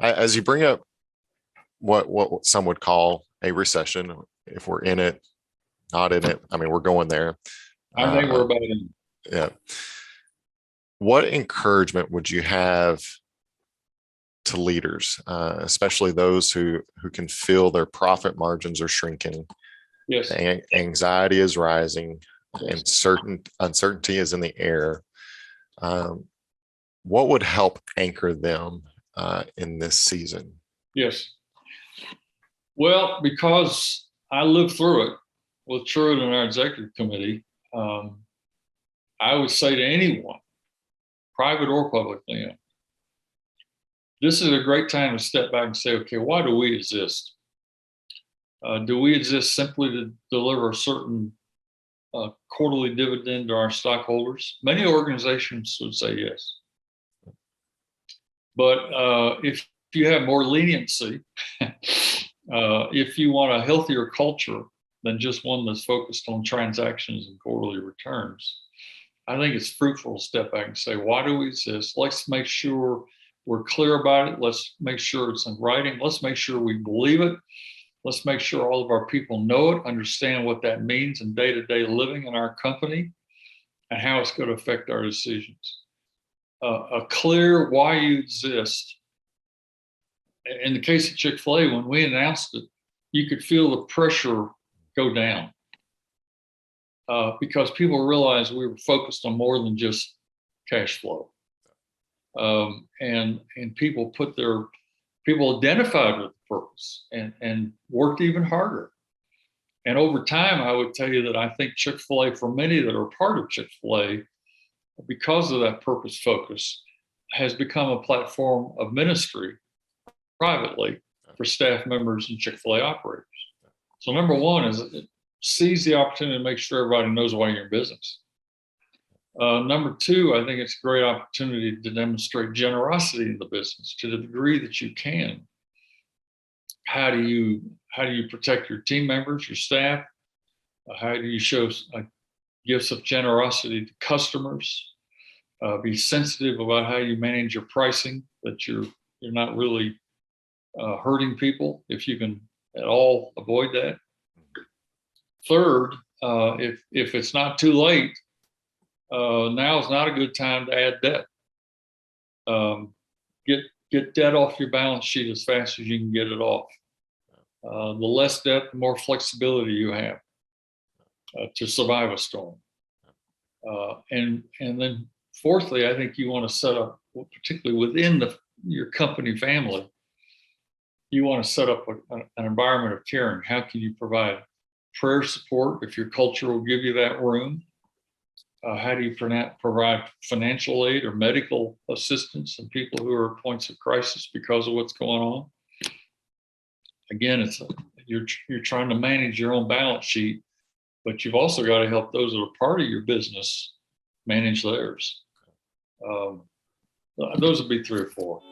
As you bring up what some would call a recession, if we're in it, not in it, I mean, we're going there. I think we're about in. Yeah. What encouragement would you have to leaders, especially those who can feel their profit margins are shrinking? Yes. Anxiety is rising, Yes. and uncertainty is in the air. What would help anchor them in this season? Yes. Well, because I lived through it with Truett and our executive committee, I would say to anyone, private or publicly owned, this is a great time to step back and say, okay, why do we exist? Do we exist simply to deliver a certain quarterly dividend to our stockholders? Many organizations would say yes. But if you have more leniency, if you want a healthier culture than just one that's focused on transactions and quarterly returns, I think it's fruitful to step back and say, why do we exist? Let's make sure we're clear about it. Let's make sure it's in writing. Let's make sure we believe it. Let's make sure all of our people know it, understand what that means in day-to-day living in our company and how it's going to affect our decisions. A clear why you exist. In the case of Chick-fil-A, when we announced it, you could feel the pressure go down because people realized we were focused on more than just cash flow. And people identified with the purpose and worked even harder. And over time, I would tell you that I think Chick-fil-A, for many that are part of Chick-fil-A, because of that purpose focus, has become a platform of ministry privately for staff members and Chick-fil-A operators. So number one is seize the opportunity to make sure everybody knows why you're in business. Number two, I think it's a great opportunity to demonstrate generosity in the business to the degree that you can. How do you protect your team members, your staff? How do you show gifts of generosity to customers? Be sensitive about how you manage your pricing, that you're not really hurting people if you can at all avoid that. Third, if it's not too late, now is not a good time to add debt. Get debt off your balance sheet as fast as you can get it off. The less debt, the more flexibility you have to survive a storm. And then fourthly, I think you want to set up, particularly within your company family, you want to set up an environment of caring. How can you provide prayer support if your culture will give you that room? How do you provide financial aid or medical assistance in people who are at points of crisis because of what's going on? Again, you're trying to manage your own balance sheet, but you've also got to help those that are part of your business manage theirs. Those would be 3 or 4.